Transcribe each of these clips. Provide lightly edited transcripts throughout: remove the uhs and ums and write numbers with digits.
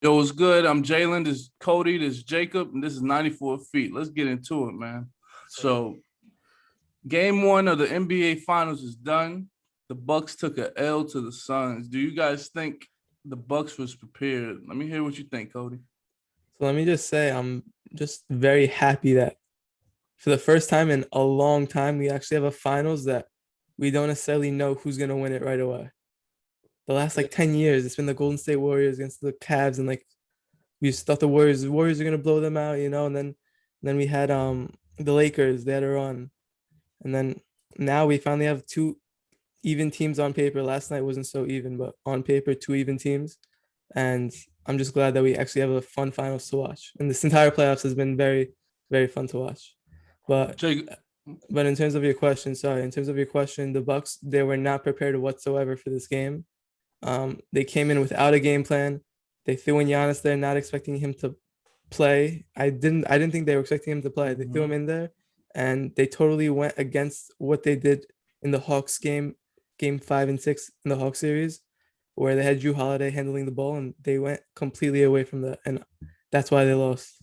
Yo, what's good? I'm Jalen. This is Cody. This is Jacob. And this is 94 Feet. Let's get into it, man. So, game one of the NBA Finals is done. The Bucks took a L to the Suns. Do you guys think the Bucks was prepared? Let me hear what you think, Cody. So let me just say, I'm just very happy that for the first time in a long time, we actually have a finals that we don't necessarily know who's going to win it right away. The last like 10 years, it's been the Golden State Warriors against the Cavs, and like we just thought the Warriors are going to blow them out, and then we had the Lakers, they had a run. And then now we finally have two even teams on paper. Last night wasn't so even, but on paper, two even teams. And I'm just glad that we actually have a fun finals to watch. And this entire playoffs has been very, very fun to watch. But Jake, but in terms of your question, the Bucks, they were not prepared whatsoever for this game. They came in without a game plan. They threw in Giannis there, not expecting him to play. I didn't think they were expecting him to play. They threw him in there, and they totally went against what they did in the Hawks game 5 and 6 in the Hawks series, where they had Drew Holiday handling the ball, and they went completely away from that, and that's why they lost.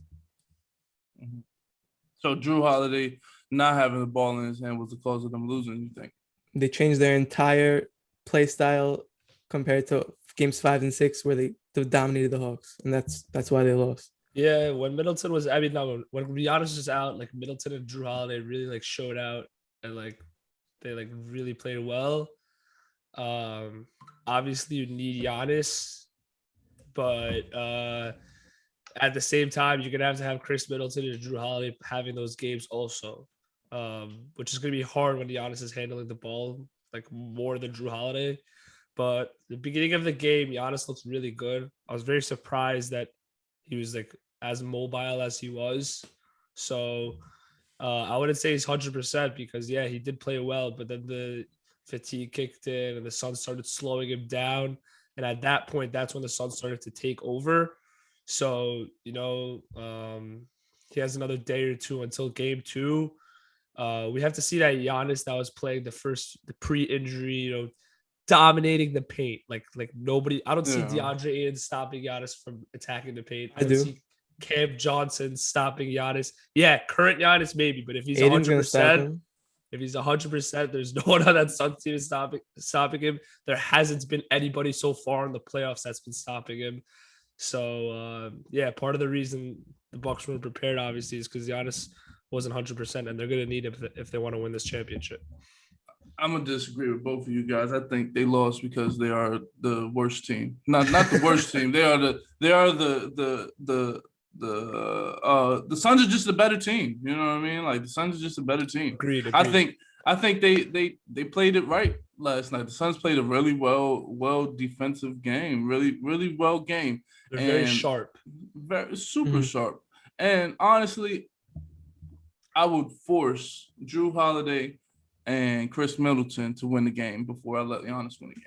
so Drew Holiday not having the ball in his hand was the cause of them losing, you think? They changed their entire play style compared to games 5 and 6, where they dominated the Hawks, and that's why they lost. Yeah, when Middleton was, I mean, no, when Giannis was out, like Middleton and Drew Holiday really like showed out and like they like really played well. Um, Obviously you need Giannis, but at the same time you're gonna have to have Chris Middleton and Drew Holiday having those games also, which is gonna be hard when Giannis is handling the ball like more than Drew Holiday. But the beginning of the game, Giannis looks really good. I was very surprised that he was like as mobile as he was. So I wouldn't say he's 100% because yeah, he did play well, but then the fatigue kicked in and the Suns started slowing him down. And at that point, that's when the Suns started to take over. So he has another day or two until game two. We have to see that Giannis that was playing the pre-injury, dominating the paint. Like nobody. I don't see Yeah. DeAndre Ayton stopping Giannis from attacking the paint. I I don't do. see Cam Johnson stopping Giannis. Yeah, current Giannis maybe, but if he's Aiden's gonna stop 100%, him. if he's 100%, there's no one on that Suns team stopping him. There hasn't been anybody so far in the playoffs that's been stopping him. So yeah, part of the reason the Bucks weren't prepared, obviously, is because Giannis wasn't 100%, and they're going to need him if they want to win this championship. I'm gonna disagree with both of you guys. I think they lost because they are the worst team. Not the worst team. The Suns are just a better team. You know what I mean? Like the Suns are just a better team. Agreed. I think they played it right last night. The Suns played a really well defensive game, really well game. They're very sharp. Very super sharp. And honestly, I would force Drew Holiday and Chris Middleton to win the game before I let Giannis win the game.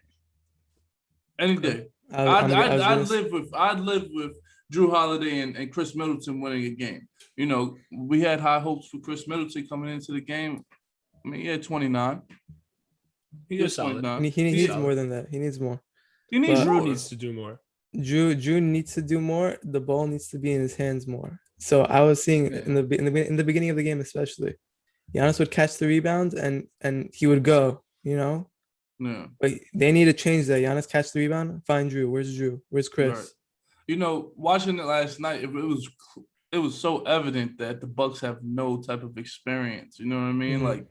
Any day. I'd live with Drew Holiday and Chris Middleton winning a game. You know, we had high hopes for Chris Middleton coming into the game. I mean, he had 29. He had solid. 29. He needs solid. more than that. He needs more. He needs Drew more. needs to do more. Drew needs to do more. The ball needs to be in his hands more. So I was seeing in the beginning of the game, especially, Giannis would catch the rebound and he would go, Yeah. But they need to change that. Giannis catch the rebound, find Drew. Where's Drew? Where's Chris? Right. You know, watching it last night, it was so evident that the Bucks have no type of experience. You know what I mean? Like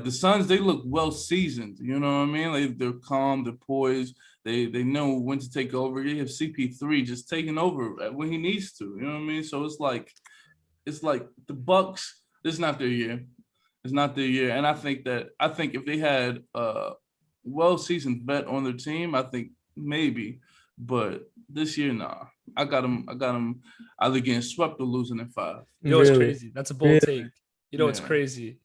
the Suns, they look well seasoned. You know what I mean? Like they're calm, they're poised. They know when to take over. You have CP3 just taking over when he needs to. You know what I mean? So it's like the Bucks. It's not their year. It's not their year. And I think if they had a well-seasoned vet on their team, I think maybe. But this year, nah. I got him either getting swept or losing in 5. You know, it's Really? crazy. That's a bold take. You know, it's Yeah. crazy.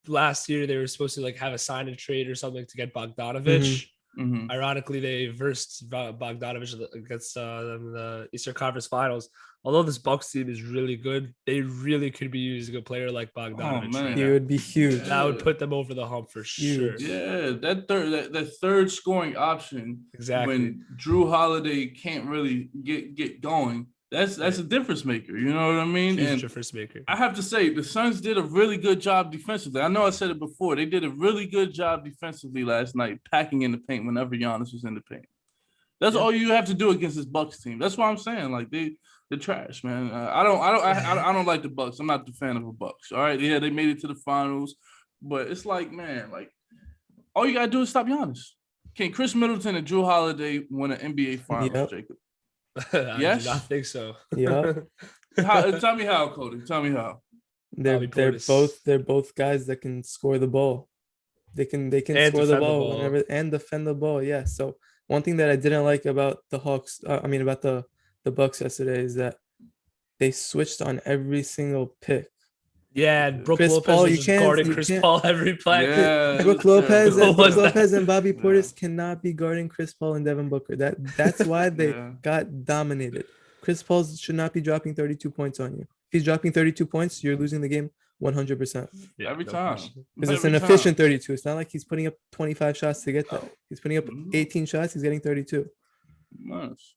Last year they were supposed to like have a sign and trade or something to get Bogdanovich. Mhm. Ironically, they versed Bogdanovich against them in the Eastern Conference Finals. Although this Bucks team is really good, they really could be using a player like Oh Bogdanovich right man, He now. would be huge. That would put them over the hump for sure. Huge. yeah, that third scoring option Exactly. when Drew Holiday can't really get going. That's a difference maker. You know what I mean? Huge And difference maker. I have to say, the Suns did a really good job defensively. I know I said it before. They did a really good job defensively last night, packing in the paint whenever Giannis was in the paint. That's all you have to do against this Bucks team. That's what I'm saying. Like they're trash, man. I don't like the Bucks. I'm not the fan of the Bucks. All right, yeah, they made it to the finals, but it's like, man, like all you gotta do is stop Giannis. Can Chris Middleton and Drew Holiday win an NBA Finals, Yep. Jacob? I Yes? do not think so. Yeah. Tell me how, Cody. Tell me how. Bobby Portis. They're both guys that can score the ball. They can And score the defend the ball ball. whenever and defend the ball. Yeah. So one thing that I didn't like about the Hawks, about the Bucks yesterday is that they switched on every single pick. Yeah, and Brook Chris Lopez Paul, was you just can't- guarding you Chris can't- Paul every play. Yeah, Brook it's Lopez, terrible. What was Brook that? Lopez and Bobby Yeah. Portis cannot be guarding Chris Paul and Devin Booker. That's why they Yeah. got dominated. Chris Paul should not be dropping 32 points on you. If he's dropping 32 points, you're losing the game 100%. Yeah, Every no time. question. Because it's Every an time. efficient 32. It's not like he's putting up 25 shots to get that. Oh. He's putting up Mhm. 18 shots. He's getting 32. Nice.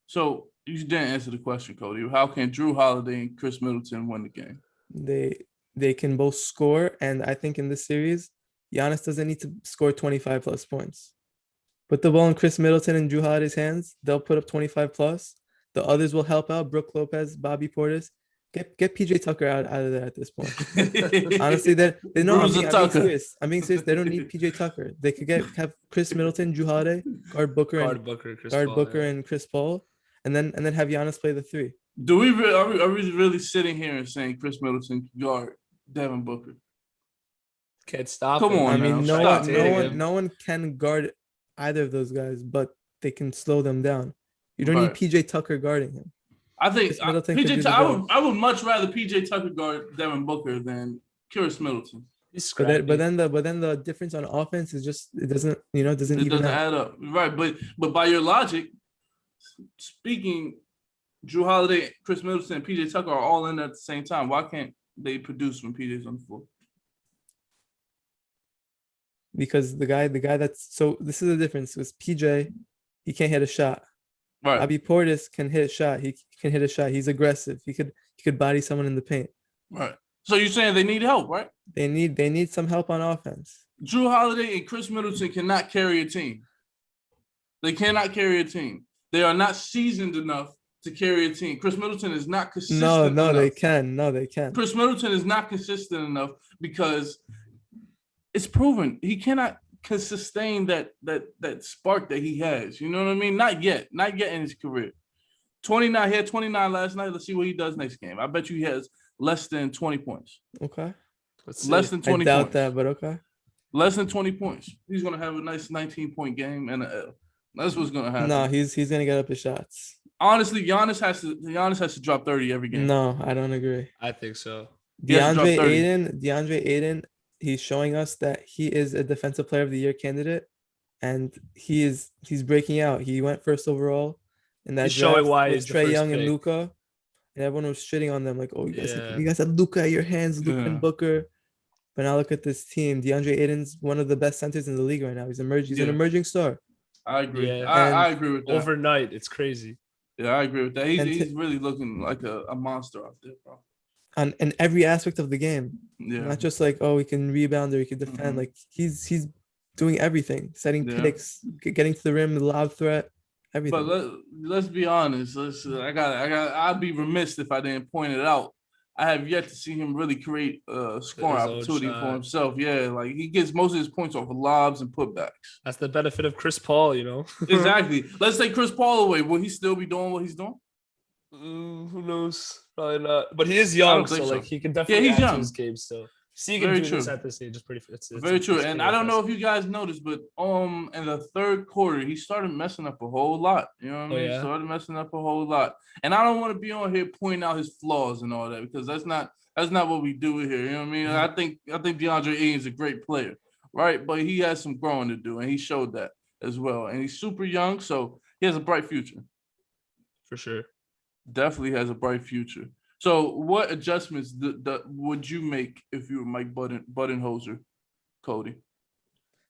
So you didn't answer the question, Cody. How can Drew Holiday and Chris Middleton win the game? They can both score, and I think in this series, Giannis doesn't need to score 25 plus points. Put the ball in Chris Middleton and Drew Holiday's hands. They'll put up 25 plus. The others will help out. Brook Lopez, Bobby Portis. Get PJ Tucker out of there at this point. Honestly, they know Bruiser I'm being Tucker. serious. I'm being serious. They don't need PJ Tucker. They could have Chris Middleton, Drew Holiday, guard Booker, Guard Booker, Chris guard Paul, Booker yeah. and Chris Paul, and then have Giannis play the three. Do we are we really sitting here and saying Chris Middleton can guard Devin Booker? Can't stop Come him. on I mean, now, no stop one, it, man. no one can guard either of those guys, but they can slow them down. You don't Right. need PJ Tucker guarding him. I think Chris Middleton could do PJ. the I job. would much rather PJ Tucker guard Devin Booker than Chris Middleton. He's But then, scrappy. but then the difference on offense is just it doesn't It even doesn't out. add up, right? But by your logic, speaking, Drew Holiday, Chris Middleton, and PJ Tucker are all in at the same time. Why can't they produce when PJ's on the floor? Because the guy that's so this is the difference with PJ, he can't hit a shot. Right. Bobby Portis can hit a shot. He can hit a shot. He's aggressive. He could body someone in the paint. Right. So you're saying they need help, right? They need some help on offense. Drew Holiday and Chris Middleton cannot carry a team. They cannot carry a team. They are not seasoned enough to carry a team. Chris Middleton is not consistent No, enough. they can. No, they can. Chris Middleton is not consistent enough because it's proven he cannot sustain that spark that he has. You know what I mean? Not yet in his career. 29, he had 29 last night. Let's see what he does next game. I bet you he has less than 20 points. Okay. Let's Less see. than 20 I doubt points. that, but okay. Less than 20 points. He's gonna have a nice 19-point game and a L. That's what's gonna happen. No, he's gonna get up his shots. Honestly, Giannis has to drop 30 every game. No, I don't agree. I think so. He has to drop 30. DeAndre Ayton, he's showing us that he is a defensive player of the year candidate, and he's breaking out. He went first overall in that He's showing why with he's the Trae first Young and pick. Luca, and everyone was shitting on them like, "Oh, Yeah. you guys had Luca at your hands, Luca Yeah. and Booker." But now look at this team. DeAndre Ayton's one of the best centers in the league right now. He's an Yeah. emerging star. I agree. Yeah. I agree with that. Overnight, it's crazy. Yeah, I agree with that. And He's really looking like a monster out there, bro. On in every aspect of the game. Yeah. Not just like, oh, he can rebound or he can defend. Mhm. Like he's doing everything, setting Yeah. picks, getting to the rim, the lob threat, everything. But let's be honest. I'd be remiss if I didn't point it out. I have yet to see him really create a scoring His own opportunity for shot. himself. Yeah, like he gets most of his points off of lobs and putbacks. That's the benefit of Chris Paul, you know. Exactly. Let's take Chris Paul away. Will he still be doing what he's doing? Who knows? Probably not. But he is I young, don't so think so. like he can definitely he's add young. to his game still. See, he can Very do this true. at this age. It's pretty. It's Very true. it's And pretty I don't know impressive. if you guys noticed, but in the third quarter, he started messing up a whole lot. You know what I Oh, mean? yeah? Started messing up a whole lot. And I don't want to be on here pointing out his flaws and all that because that's not what we do here. You know what I mean? Mhm. I think DeAndre Ayton's a great player, right? But he has some growing to do, and he showed that. as well, and he's super young, so he has a bright future. For sure. Definitely has a bright future. So, what adjustments would you make if you were Mike Budenholzer, Cody?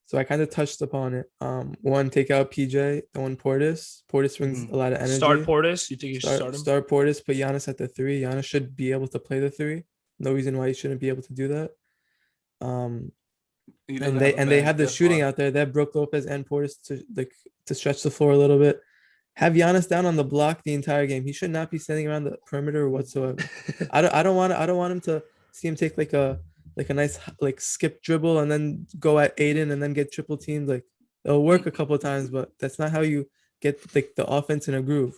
So I kind of touched upon it. One, take out PJ, one Portis. Portis brings a lot of energy. Start Portis. You think you should start him? Start Portis, put Giannis at the 3. Giannis should be able to play the 3. No reason why he shouldn't be able to do that. And they have the shooting out there. They have Brook Lopez and Portis to stretch the floor a little bit. Have Giannis down on the block the entire game. He should not be standing around the perimeter whatsoever. I don't want him to see him take like a nice like skip dribble and then go at Aiden and then get triple teamed. Like it'll work a couple of times, but that's not how you get like the offense in a groove.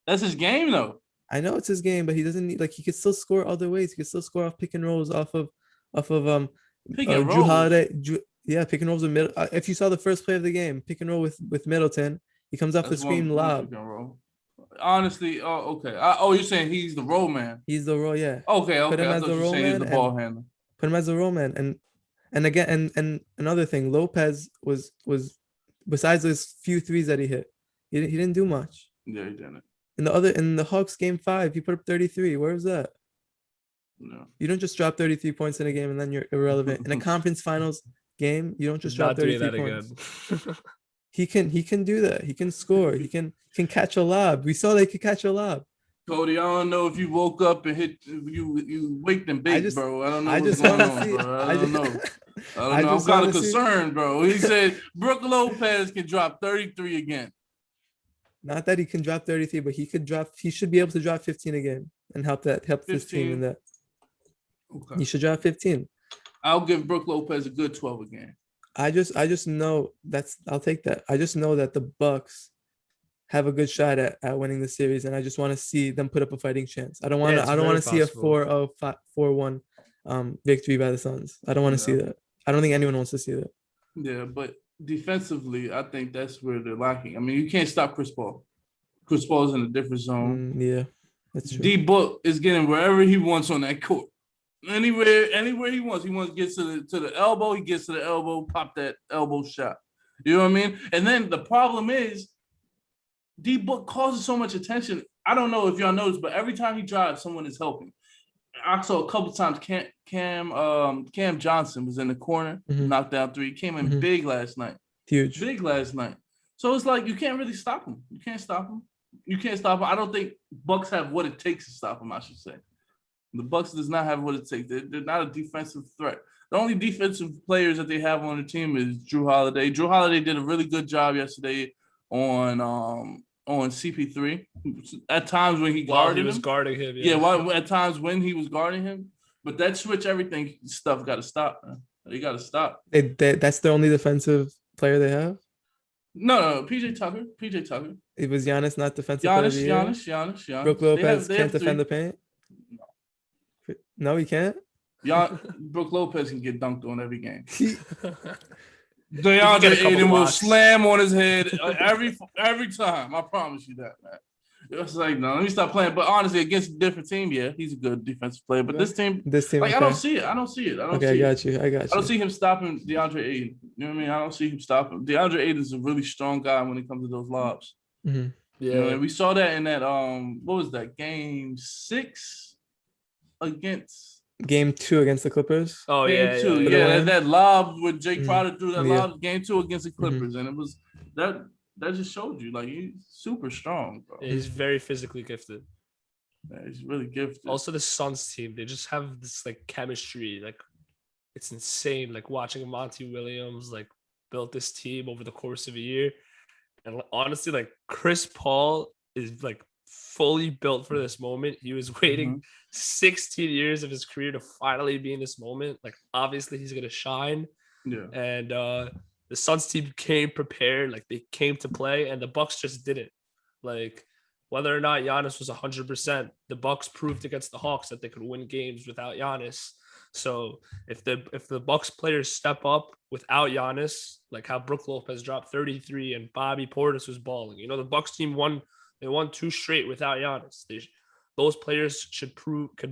That's his game though. I know it's his game, but he doesn't need he could still score other ways. He could still score off pick and rolls off of pick and Jrue Holiday. Pick and rolls with middle. If you saw the first play of the game, pick and roll with Middleton. He comes off the screen lob. Honestly, okay. You're saying he's the roll man. He's the roll, yeah. Okay. Put him as the roll man. The ball handler. Put him as a roll man, and again, and another thing, Lopez was besides those few threes that he hit, he didn't do much. Yeah, he didn't. In the Hawks game 5, he put up 33. Where was that? No. You don't just drop 33 points in a game and then you're irrelevant. In a conference finals game, you don't just drop 33 points. He can do that. He can score. He can catch a lob. We saw that he could catch a lob. Cody, I don't know if you woke up and hit you waked and baked, bro. I don't know what's going on, bro. I don't know. I'm kind of concerned, bro. He said Brook Lopez can drop 33 again. Not that he can drop 33, but he should be able to drop 15 a game and help this team in that. Okay. He should drop 15. I'll give Brook Lopez a good 12 a game. I just know I'll take that. I just know that the Bucks have a good shot at winning the series, and I just want to see them put up a fighting chance. I don't want to see a 4-0, 4-1 victory by the Suns. I don't want to see that. I don't think anyone wants to see that. Yeah, but defensively, I think that's where they're lacking. I mean, you can't stop Chris Paul. Chris Paul's in a different zone. Yeah, that's true. D-Book is getting wherever he wants on that court. Anywhere he wants. He wants to get to the elbow. He gets to the elbow, pop that elbow shot. You know what I mean? And then the problem is, D-Book causes so much attention. I don't know if y'all noticed, but every time he drives, someone is helping. I saw a couple times Cam Johnson was in the corner, knocked down 3. He came in big last night. Huge. Big last night. So it's like you can't really stop him. You can't stop him. I don't think Bucks have what it takes to stop him, I should say. The Bucks does not have what it takes. They're not a defensive threat. The only defensive players that they have on the team is Jrue Holiday. Jrue Holiday did a really good job yesterday on CP3. At times when he guarding him. Yeah, at times when he was guarding him. But that switch everything stuff got to stop, man. They got to stop. That's the only defensive player they have? No, PJ Tucker. It was Giannis, not defensive player of the year? Giannis. Brook Lopez can't defend the paint? No, he can't? Brook Lopez can get dunked on every game. DeAndre Ayton will slam on his head every time. I promise you that, man. It's like, no, let me stop playing. But honestly, against a different team, yeah, he's a good defensive player. But this team, like, okay. I don't see it. I don't see it. I don't see him stopping DeAndre Ayton. You know what I mean? I don't see him stopping. DeAndre Ayton is a really strong guy when it comes to those lobs. Mm-hmm. Yeah, you know, we saw that in that what was that, game 6 against Game 2 against the Clippers. Oh, game 2. Yeah, that lob with Jake Crowder threw that lob. Game 2 against the Clippers, and it was that just showed you like he's super strong, bro. He's very physically gifted. Yeah, he's really gifted. Also, the Suns team, they just have this like chemistry. Like it's insane. Like watching Monty Williams like built this team over the course of a year, and honestly, like Chris Paul is like fully built for this moment. He was waiting 16 years of his career to finally be in this moment. Like obviously he's gonna shine. Yeah. And the Suns team came prepared, like they came to play, and the Bucks just didn't. Like whether or not Giannis was 100%, the Bucks proved against the Hawks that they could win games without Giannis. So if the Bucks players step up without Giannis, like how Brook Lopez dropped 33 and Bobby Portis was balling, you know, the Bucks team won 2 straight without Giannis. Those players could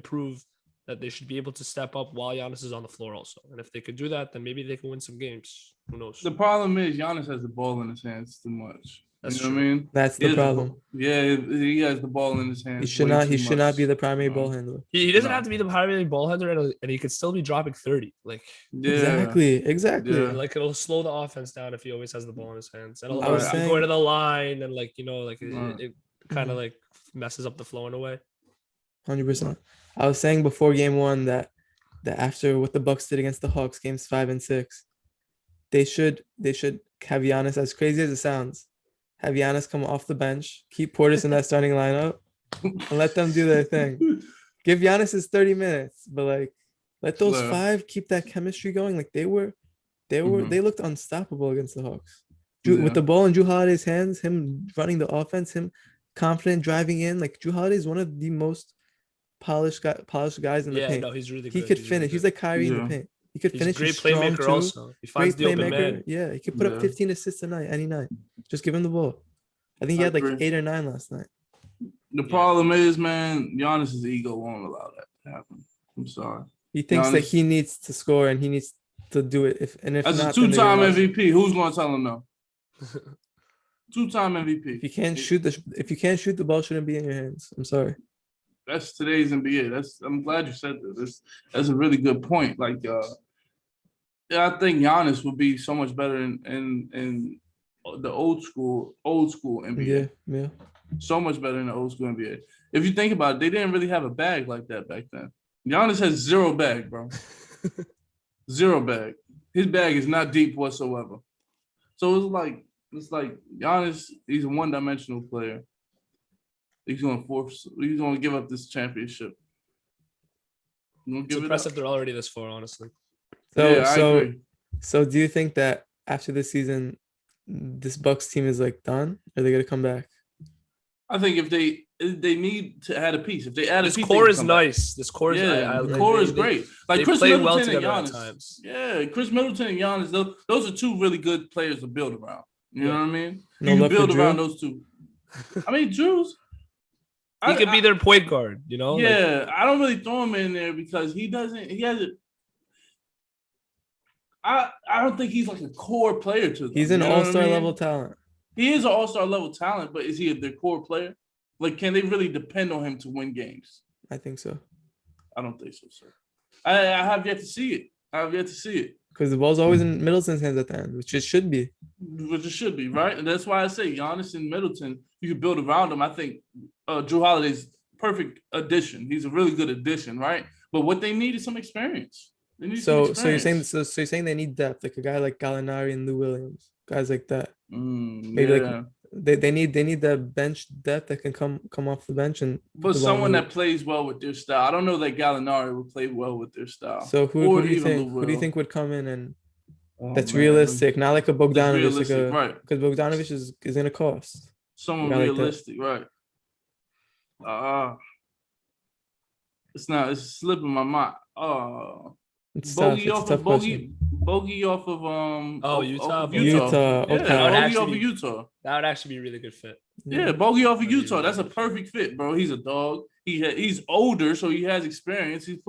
prove that they should be able to step up while Giannis is on the floor also. And if they could do that, then maybe they can win some games. Who knows? The problem is Giannis has the ball in his hands too much. That's you know true. what I mean? That's He the has problem. he has the ball in his hands. He should way not. too He should not much. be the primary No. ball handler. He doesn't No. have to be the primary ball handler, and he could still be dropping 30. Like, Yeah. Exactly. Yeah. like it'll slow the offense down if he always has the ball in his hands. And I was he's saying- going to the line, and like like Right. it kind of like messes up the flow in a way. 100%. I was saying before game 1 that after what the Bucks did against the Hawks, games 5 and 6, they should have Giannis, as crazy as it sounds, have Giannis come off the bench, keep Portis in that starting lineup, and let them do their thing. Give Giannis his 30 minutes, but like let those Yeah. 5 keep that chemistry going. Like they Mhm. looked unstoppable against the Hawks. Yeah. With the ball in Jrue Holiday's hands, him running the offense, him confident driving in. Like Jrue Holiday is one of the most polished guys in the Yeah, paint. no, he's really He good. could He's finish. really He's good. like Kyrie in the Yeah. paint. He could He's finish. a great He's strong playmaker too. also. He finds Great the open playmaker. man. Yeah, he could put Yeah. up 15 assists a night, any night. Just give him the ball. I think he I had like agree. 8 or 9 last night. The problem is, man, Giannis's ego won't allow that to happen. I'm sorry. He thinks that Giannis- he needs to score and he needs to do it. If As not, a then they're two-time gonna lose. MVP, who's going to tell him no? Two-time MVP. If you can't shoot the ball shouldn't be in your hands. I'm sorry. That's today's NBA. I'm glad you said that. That's a really good point. Like, yeah, I think Giannis would be so much better in the old school NBA. Yeah. So much better in the old school NBA. If you think about it, they didn't really have a bag like that back then. Giannis has zero bag, bro. Zero bag. His bag is not deep whatsoever. So it's like Giannis, he's a one-dimensional player. He's gonna give up this championship. It's impressive they're already this far, honestly. So I agree. so do you think that after this season, this Bucks team is like done? Are they gonna come back? I think if they need to add a piece, if they add a This piece, core they is can come back. nice. This core is Yeah, the like, core they- is they- great. Like they Chris play Middleton well and together at Giannis. times. Yeah, Chris Middleton and Giannis. Those are two really good players to build around. You know what I mean? No You can love for build Drew? around those two. I mean, Drew's. He could be their point guard, you know? Like, Yeah, I don't really throw him in there because he hasn't. I don't think he's like a core player to them. He's an you know what I all-star mean? level talent. He is an all-star level talent, but is he their core player? Like, can they really depend on him to win games? I think so. I don't think so, sir. I have yet to see it. Because the ball's always in Middleton's hands at the end, which it should be. Which it should be, right? And that's why I say Giannis and Middleton, you can build around them. I think Jrue Holiday's perfect addition. He's a really good addition, right? But what they need is some experience. They need some So you're saying experience. so you're saying they need depth, like a guy like Gallinari and Lou Williams, guys like that. Maybe like they need that bench depth that can come off the bench and but the someone ball that plays well with their style. I don't know that Gallinari would play well with their style. So who Or do you even think? Lou Who do you Will. think would come in and Oh, that's man. realistic, not like a That's Bogdanovich, realistic, right? because Bogdanovich is gonna cost. Someone guy like that. realistic, right? It's slipping my mind. It's tough. Bogey It's a off tough of question. Bogey off of Utah. Utah, Yeah, okay. That would Bogey actually off of be- Utah. That would actually be a really good fit. Yeah, Bogey off of That'd be Utah. really That's a good. perfect fit, bro. He's a dog. He's older, so he has experience. He's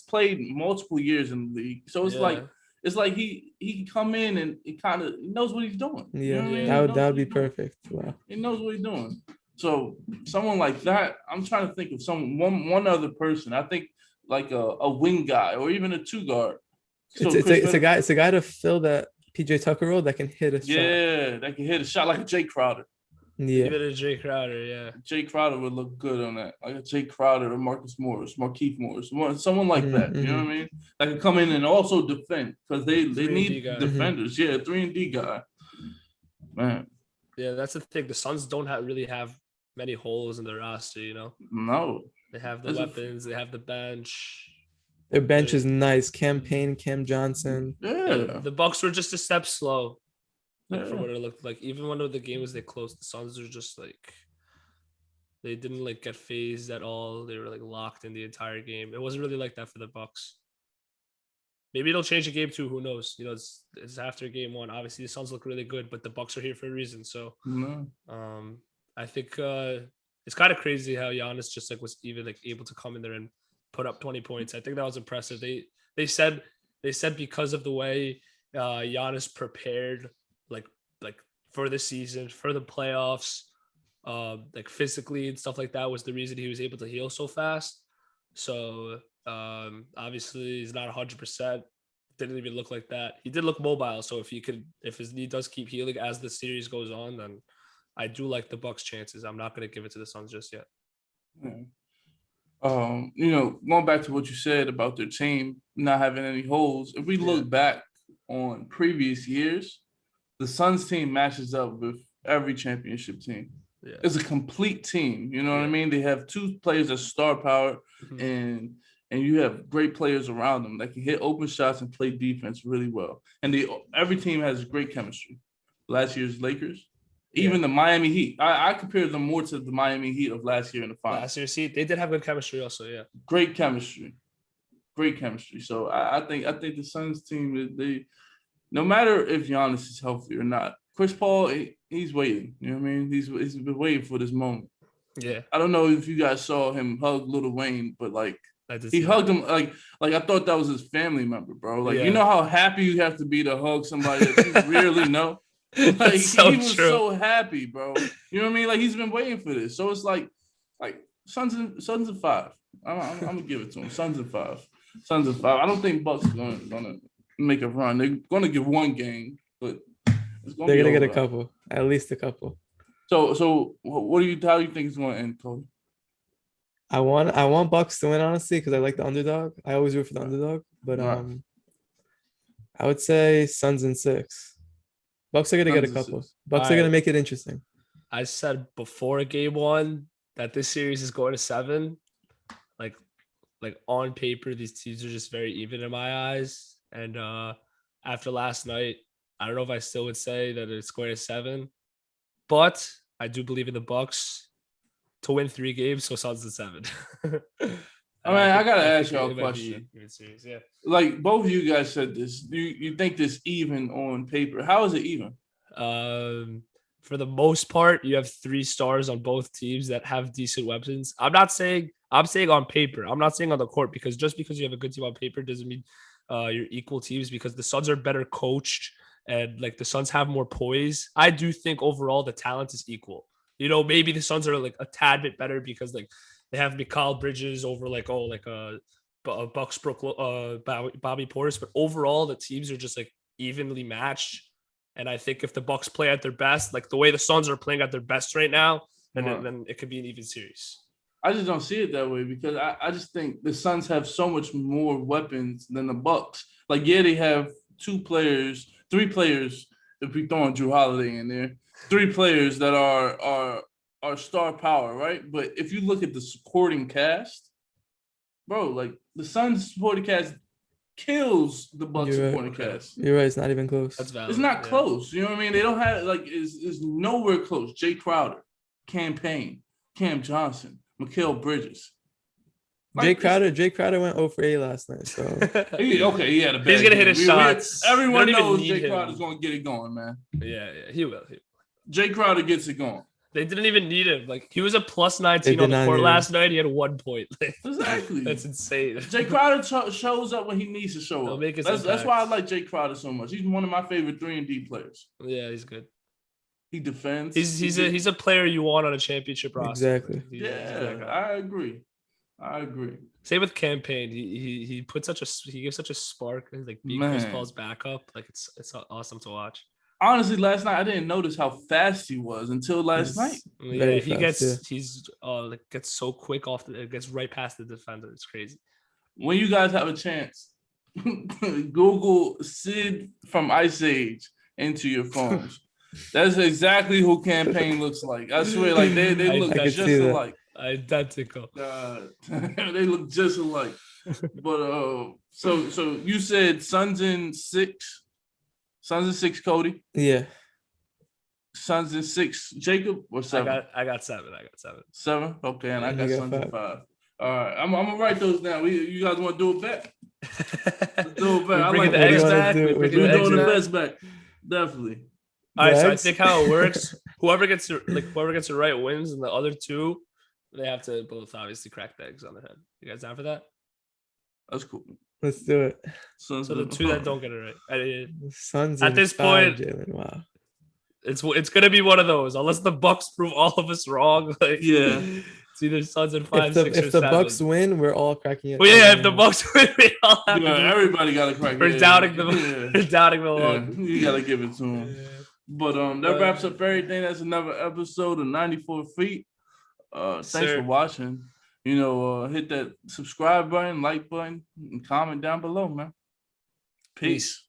played multiple years in the league. So it's like he can come in and he kind of knows what he's doing. You Yeah, know what I mean? that He would knows that what would be he's doing. perfect. Wow. He knows what he's doing. So someone like that, I'm trying to think of one other person. I think like a wing guy or even a two guard. So It's a guy to fill that PJ Tucker role that can hit a shot. Yeah, that can hit a shot like a Jay Crowder. Yeah. Give it a Jay Crowder, yeah. Jay Crowder would look good on that. Like a Jay Crowder or Marcus Morris, Markieff Morris, someone like that. You know what I mean? That can come in and also defend because they 3 and D need guy. defenders. Yeah, 3-and-D guy. Man, Yeah, that's the thing. The Suns don't really have many holes in their roster, you know? no. They have the There's a- weapons, they have the bench. Their bench is nice. Cam Payne, Cam Johnson. Yeah. The Bucks were just a step slow. Like, from Yeah. what it looked like. Even one of the games they closed, the Suns were just like they didn't like get phased at all. They were like locked in the entire game. It wasn't really like that for the Bucks. Maybe it'll change the game too. Who knows? You know, it's after game one. Obviously, the Suns look really good, but the Bucks are here for a reason. So, No. I think it's kind of crazy how Giannis just like was even like able to come in there and put up 20 points. I think that was impressive. They said because of the way Giannis prepared like for the season, for the playoffs, like physically and stuff like that was the reason he was able to heal so fast. So obviously he's not 100%. Didn't even look like that. He did look mobile. So if his knee does keep healing as the series goes on, then I do like the Bucks' chances. I'm not going to give it to the Suns just yet. Yeah. Going back to what you said about their team not having any holes, if we look back on previous years, the Suns team matches up with every championship team. Yeah. It's a complete team. You know what I mean? They have two players as star power, and you have great players around them that can hit open shots and play defense really well. And every team has great chemistry. Last year's Lakers, even the Miami Heat. I compare them more to the Miami Heat of last year in the finals. Last year's Heat, they did have good chemistry also, yeah. Great chemistry. So I think the Suns team, they no matter if Giannis is healthy or not, Chris Paul, he's waiting. You know what I mean? He's been waiting for this moment. Yeah. I don't know if you guys saw him hug Lil Wayne, but like he hugged him like I thought that was his family member, bro. Like you know how happy you have to be to hug somebody that you rarely know. Like he was so happy, bro. You know what I mean? Like he's been waiting for this. So it's like Suns and 5. I'm gonna give it to him. Suns and 5. I don't think Bucks are gonna make a run. They're gonna give one game, but they're gonna get a couple, at least a couple. So how do you think it's gonna end, Cody? I want Bucks to win, honestly, because I like the underdog. I always root for the underdog, but I would say Suns in 6. Bucks are gonna get a couple. Bucks are gonna make it interesting. I said before game 1 that this series is going to 7. Like on paper, these teams are just very even in my eyes. And after last night, I don't know if I still would say that it's going to 7, but I do believe in the Bucks to win 3 games. So Suns at 7. I mean, I gotta ask y'all a question. Yeah. Like both of you guys said this. You think this even on paper? How is it even? For the most part, you have 3 stars on both teams that have decent weapons. I'm saying on paper. I'm not saying on the court, because just because you have a good team on paper doesn't mean you're equal teams, because the Suns are better coached and like the Suns have more poise. I do think overall the talent is equal. You know, maybe the Suns are like a tad bit better because like they have Mikal Bridges over Bucks Bobby Portis, but overall the teams are just like evenly matched. And I think if the Bucks play at their best, like the way the Suns are playing at their best right now, then it could be an even series. I just don't see it that way, because I just think the Suns have so much more weapons than the Bucks. Like, yeah, they have 3 players, if we throw in Jrue Holiday in there, 3 players that are star power, right? But if you look at the supporting cast, bro, like the Suns supporting cast kills the Bucks supporting cast. You're right. It's not even close. That's valid. It's not close. You know what I mean? They don't have it's nowhere close. Jay Crowder, Cam Payne, Cam Johnson, Mikal Bridges. Jay Crowder went 0 for 8 last night. So he had a bad He's gonna hit his shots. Everyone knows Jay Crowder's gonna get it going, man. Yeah, he will. Jay Crowder gets it going. They didn't even need him. Like he was a plus 19 on the court last night. He had 1 point. Exactly. That's insane. Jay Crowder shows up when he needs to show up. That's why I like Jay Crowder so much. He's one of my favorite 3-and-D players. Yeah, he's good. He defends. He's a player you want on a championship roster. Exactly. I agree. Same with Cam Payne. He gives such a spark. Like being Chris Paul's backup. Like it's awesome to watch. Honestly, last night I didn't notice how fast he was until last night. Yeah, he's gets so quick gets right past the defender. It's crazy. When you guys have a chance, Google Sid from Ice Age into your phones. That's exactly who Cam Payne looks like. I swear, like they look just alike. Identical. God, they look just alike. But so you said Suns in 6. Suns in 6, Cody. Yeah. Suns in 6, Jacob, or 7? I got 7. 7? Okay, and I got Suns in 5. All right, I'm gonna write those down. You guys want to do it back? Let's do it back. I like the eggs back. We're doing the best back. Definitely. All right, so I think how it works. Whoever gets the right wins, and the other 2, they have to both obviously crack the eggs on their head. You guys down for that? That's cool. Let's do it. Suns So the in two that don't get it right. The Suns At this inside point, Jalen. Wow. it's gonna be one of those, unless the Bucks prove all of us wrong. Like, Yeah. it's either Suns in 5, 6, or If the 7. Bucks win, we're all cracking it. Well, yeah, if the Bucks win, we all have Yeah, to everybody got to crack. We're Yeah, doubting them. Yeah. We're doubting Yeah, Milwaukee. you got to give it to them. Yeah. But that wraps up everything. That's another episode of 94 Feet. Thanks for watching. You know, hit that subscribe button, like button, and comment down below, man. Peace.